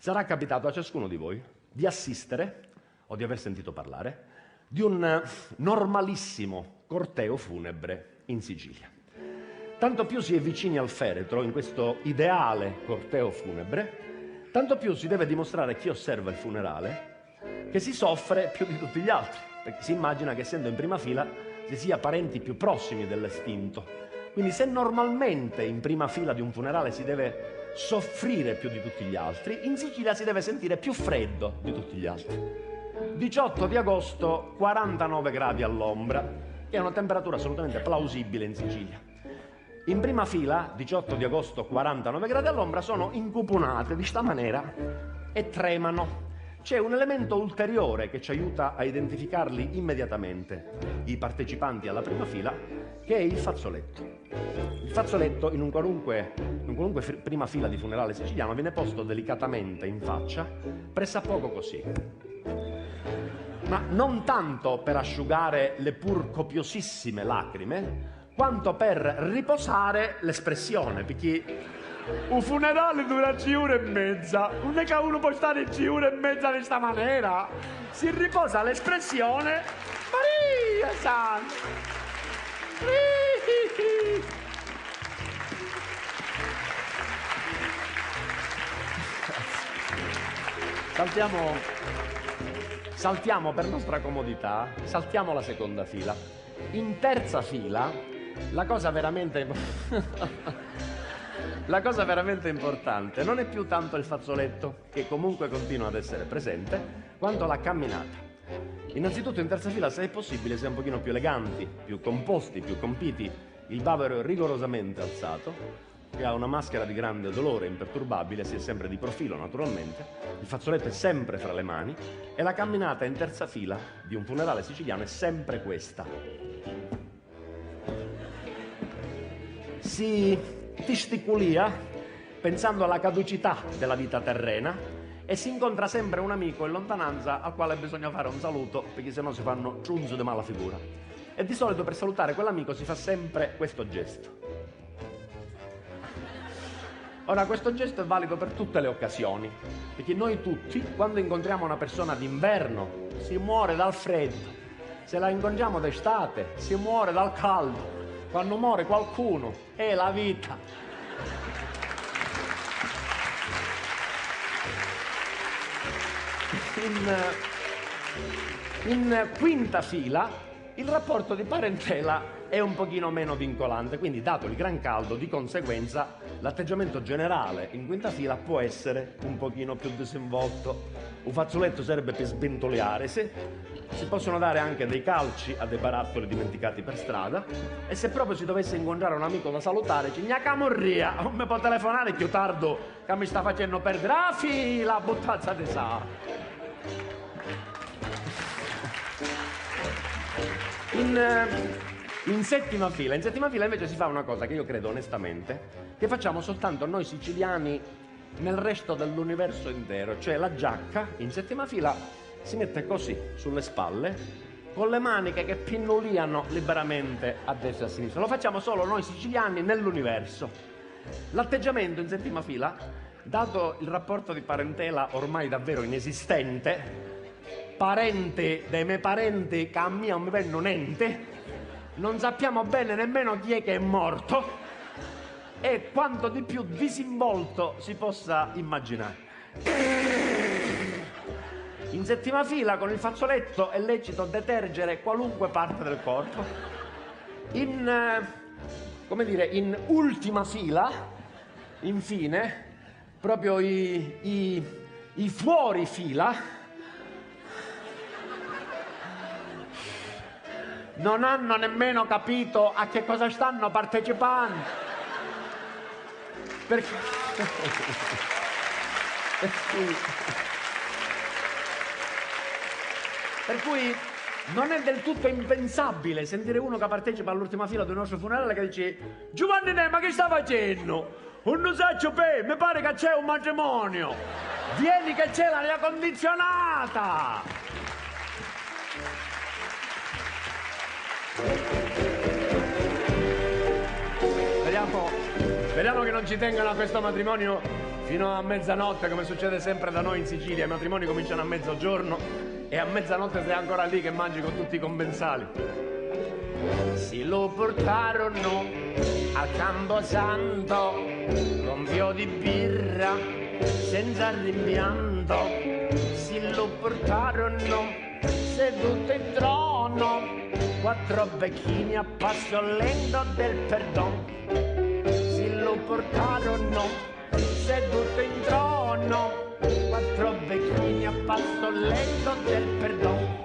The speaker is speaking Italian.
Sarà capitato a ciascuno di voi di assistere o di aver sentito parlare di un normalissimo corteo funebre in Sicilia. Tanto più si è vicini al feretro in questo ideale corteo funebre, tanto più si deve dimostrare a chi osserva il funerale che si soffre più di tutti gli altri, perché si immagina che essendo in prima fila si sia parenti più prossimi dell'estinto. Quindi se normalmente in prima fila di un funerale si deve soffrire più di tutti gli altri, in Sicilia si deve sentire più freddo di tutti gli altri. 18 di agosto, 49 gradi all'ombra, che è una temperatura assolutamente plausibile in Sicilia. In prima fila, 18 di agosto, 49 gradi all'ombra, sono incupunate di sta maniera e tremano. C'è un elemento ulteriore che ci aiuta a identificarli immediatamente, i partecipanti alla prima fila, che è il fazzoletto. Il fazzoletto in un qualunque prima fila di funerale siciliano viene posto delicatamente in faccia, pressappoco così. Ma non tanto per asciugare le pur copiosissime lacrime, quanto per riposare l'espressione, perché un funerale dura 6 ore e mezza, non è che uno può stare 6 ore e mezza di sta maniera, si riposa l'espressione Maria Santa. Saltiamo per nostra comodità, saltiamo la seconda fila. In terza fila, la cosa veramente importante non è più tanto il fazzoletto, che comunque continua ad essere presente, quanto la camminata. Innanzitutto in terza fila, se è possibile, si è un pochino più eleganti, più composti, più compiti. Il bavero è rigorosamente alzato, che ha una maschera di grande dolore imperturbabile, si è sempre di profilo naturalmente, il fazzoletto è sempre fra le mani e la camminata in terza fila di un funerale siciliano è sempre questa. Si testicolia pensando alla caducità della vita terrena e si incontra sempre un amico in lontananza al quale bisogna fare un saluto, perché sennò si fanno ciunzo di mala figura. E di solito per salutare quell'amico si fa sempre questo gesto. Ora, questo gesto è valido per tutte le occasioni, perché noi tutti, quando incontriamo una persona d'inverno, si muore dal freddo, se la incontriamo d'estate, si muore dal caldo, quando muore qualcuno è la vita. In quinta fila il rapporto di parentela è un pochino meno vincolante, quindi dato il gran caldo, di conseguenza l'atteggiamento generale in quinta fila può essere un pochino più disinvolto. Un fazzoletto serve per sventoleare, si possono dare anche dei calci a dei barattoli dimenticati per strada, e se proprio si dovesse incontrare un amico da salutare, ci gnacca morria, non mi può telefonare più tardi che mi sta facendo perdere la fila, buttazza di sa. In settima fila invece si fa una cosa che io credo onestamente che facciamo soltanto noi siciliani nel resto dell'universo intero, cioè la giacca in settima fila si mette così sulle spalle con le maniche che pinnuliano liberamente a destra e a sinistra. Lo facciamo solo noi siciliani nell'universo. L'atteggiamento in settima fila, dato il rapporto di parentela ormai davvero inesistente, parente dei miei parenti che a me non mi venno niente, non sappiamo bene nemmeno chi è che è morto e quanto di più disinvolto si possa immaginare. In settima fila con il fazzoletto è lecito detergere qualunque parte del corpo. In ultima fila, infine, proprio i fuori fila non hanno nemmeno capito a che cosa stanno partecipando. Per cui non è del tutto impensabile sentire uno che partecipa all'ultima fila del nostro funerale che dice: Giovanni, ma che sta facendo? Non so, mi pare che c'è un matrimonio. Vieni che c'è l'aria condizionata. Speriamo che non ci tengano a questo matrimonio fino a mezzanotte, come succede sempre da noi in Sicilia. I matrimoni cominciano a mezzogiorno e a mezzanotte sei ancora lì che mangi con tutti i commensali. Si lo portarono al Camposanto con vio di birra senza rimpianto. Si lo portarono seduto in trono, 4 becchini a passo lento del perdono. Si lo portarono seduto in trono, 4 becchini a passo lento del perdono.